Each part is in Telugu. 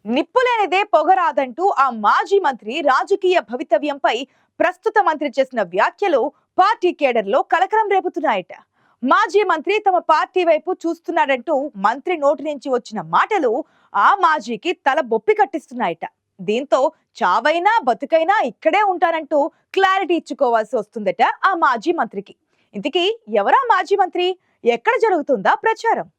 నిప్పులేనిదే పొగరాదంటూ ఆ మాజీ మంత్రి రాజకీయ భవితవ్యంపై ప్రస్తుత మంత్రి చేసిన వ్యాఖ్యలు పార్టీ కేడర్లో కలకలం రేపుతున్నాయట. మాజీ మంత్రి తమ పార్టీ వైపు చూస్తున్నాడంటూ మంత్రి నోటి నుంచి వచ్చిన మాటలు ఆ మాజీకి తల బొప్పి కట్టిస్తున్నాయట. దీంతో చావైనా బతుకైనా ఇక్కడే ఉంటానంటూ క్లారిటీ ఇచ్చుకోవాల్సి వస్తుందట ఆ మాజీ మంత్రికి. ఇంతకీ ఎవరా మాజీ మంత్రి? ఎక్కడ జరుగుతుందా ప్రచారం?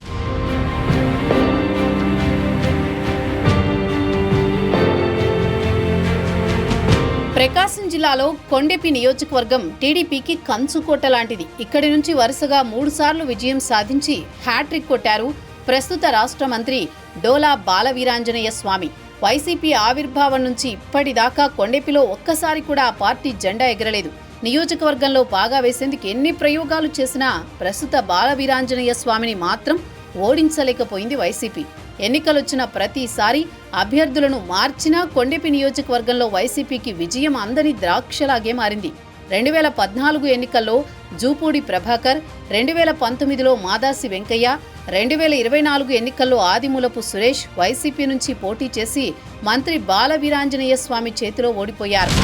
ప్రకాశం జిల్లాలో కొండెపి నియోజకవర్గం టీడీపీకి కంచుకోట లాంటిది. ఇక్కడి నుంచి వరుసగా 3 సార్లు విజయం సాధించి హ్యాట్రిక్ కొట్టారు ప్రస్తుత రాష్ట్ర మంత్రి డోలా బాలవీరాంజనేయ స్వామి. వైసీపీ ఆవిర్భావం నుంచి ఇప్పటిదాకా కొండెపిలో ఒక్కసారి కూడా ఆ పార్టీ జెండా ఎగరలేదు. నియోజకవర్గంలో బాగా వేసేందుకు ఎన్ని ప్రయోగాలు చేసినా ప్రస్తుత బాలవీరాంజనేయ స్వామిని మాత్రం ఓడించలేకపోయింది వైసీపీ. ఎన్నికలొచ్చిన ప్రతిసారి అభ్యర్థులను మార్చినా కొండెపి నియోజకవర్గంలో వైసీపీకి విజయం అందని ద్రాక్షలాగే మారింది. 2014 ఎన్నికల్లో జూపూడి ప్రభాకర్, 2019లో మాదాసి వెంకయ్య, 2024 ఎన్నికల్లో ఆదిమూలపు సురేష్ వైసీపీ నుంచి పోటీ చేసి మంత్రి బాలవీరాంజనేయ స్వామి చేతిలో ఓడిపోయారు.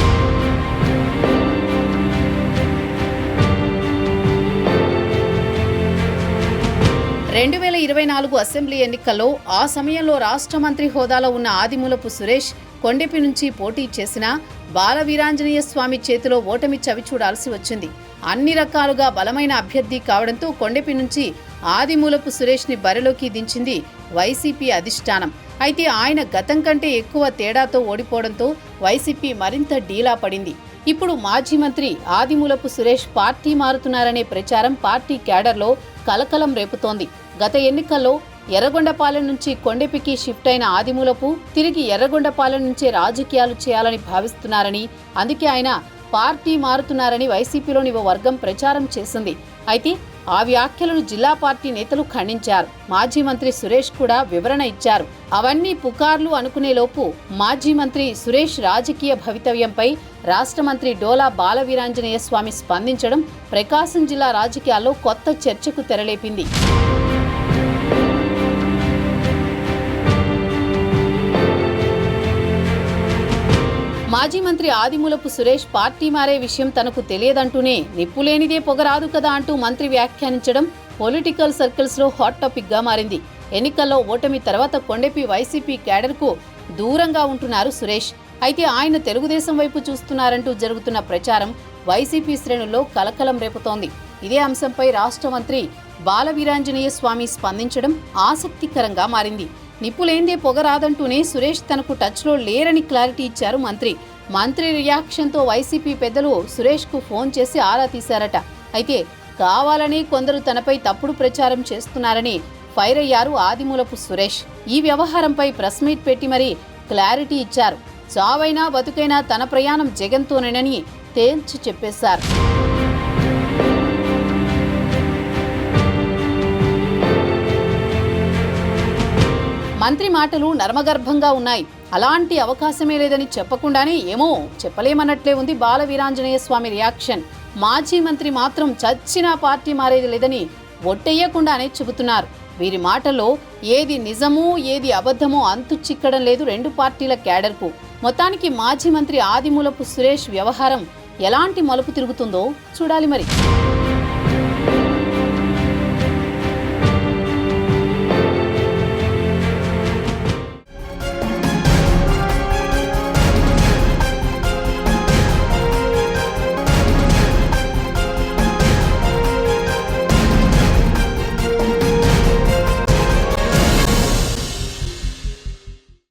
2024 అసెంబ్లీ ఎన్నికల్లో ఆ సమయంలో రాష్ట్ర మంత్రి హోదాలో ఉన్న ఆదిమూలపు సురేష్ కొండెపి నుంచి పోటీ చేసినా బాలవీరాంజనేయ స్వామి చేతిలో ఓటమి చవిచూడాల్సి వచ్చింది. అన్ని రకాలుగా బలమైన అభ్యర్థి కావడంతో కొండెపి నుంచి ఆదిమూలపు సురేష్ని బరిలోకి దించింది వైసీపీ అధిష్టానం. అయితే ఆయన గతం కంటే ఎక్కువ తేడాతో ఓడిపోవడంతో వైసీపీ మరింత డీలా పడింది. ఇప్పుడు మాజీ మంత్రి ఆదిమూలపు సురేష్ పార్టీ మారుతున్నారనే ప్రచారం పార్టీ క్యాడర్లో కలకలం రేపుతోంది. గత ఎన్నికల్లో ఎర్రగొండపాలెం నుంచి కొండెపికి షిఫ్ట్ అయిన ఆదిమూలపు తిరిగి ఎర్రగొండపాలెం నుంచే రాజకీయాలు చేయాలని భావిస్తున్నారని, అందుకే ఆయన పార్టీ మారుతున్నారని వైసీపీలోని ఓ వర్గం ప్రచారం చేసింది. అయితే ఆ వ్యాఖ్యలను జిల్లా పార్టీ నేతలు ఖండించారు. మాజీ మంత్రి సురేష్ కూడా వివరణ ఇచ్చారు. అవన్నీ పుకార్లు అనుకునేలోపు మాజీ మంత్రి సురేష్ రాజకీయ భవితవ్యంపై రాష్ట్ర మంత్రి డోలా బాలవీరాంజనేయ స్వామి స్పందించడం ప్రకాశం జిల్లా రాజకీయాల్లో కొత్త చర్చకు తెరలేపింది. మాజీ మంత్రి ఆదిమూలపు సురేష్ పార్టీ మారే విషయం తనకు తెలియదంటూనే నిప్పులేనిదే పొగరాదు కదా అంటూ మంత్రి వ్యాఖ్యానించడం పొలిటికల్ సర్కిల్స్ లో హాట్ టాపిక్ గా మారింది. ఎన్నికల్లో ఓటమి తర్వాత కొండెపి వైసీపీ క్యాడర్కు దూరంగా ఉంటున్నారు సురేష్. అయితే ఆయన తెలుగుదేశం వైపు చూస్తున్నారంటూ జరుగుతున్న ప్రచారం వైసీపీ శ్రేణుల్లో కలకలం రేపుతోంది. ఇదే అంశంపై రాష్ట్ర మంత్రి బాలవీరాంజనేయ స్వామి స్పందించడం ఆసక్తికరంగా మారింది. నిప్పులేందే పొగరాదంటూనే సురేష్ తనకు టచ్లో లేరని క్లారిటీ ఇచ్చారు మంత్రి. మంత్రి రియాక్షన్తో వైసీపీ పెద్దలు సురేష్కు ఫోన్ చేసి ఆరా తీశారట. అయితే కావాలని కొందరు తనపై తప్పుడు ప్రచారం చేస్తున్నారని ఫైర్ అయ్యారు ఆదిమూలపు సురేష్. ఈ వ్యవహారంపై ప్రెస్ మీట్ పెట్టి మరీ క్లారిటీ ఇచ్చారు. చావైనా బతుకైనా తన ప్రయాణం జగన్తోనేనని తేల్చి చెప్పేశారు. మంత్రి మాటలు నర్మగర్భంగా ఉన్నాయి. అలాంటి అవకాశమే లేదని చెప్పకుండానే ఏమో చెప్పలేమన్నట్లే ఉంది బాలవీరాంజనేయ స్వామి రియాక్షన్. మాజీ మంత్రి మాత్రం చచ్చినా పార్టీ మారేది లేదని ఒట్టేయకుండానే చెబుతున్నారు. వీరి మాటల్లో ఏది నిజమో ఏది అబద్ధమో అంతు చిక్కడం లేదు రెండు పార్టీల క్యాడర్కు. మొత్తానికి మాజీ మంత్రి ఆదిమూలపు సురేష్ వ్యవహారం ఎలాంటి మలుపు తిరుగుతుందో చూడాలి మరి.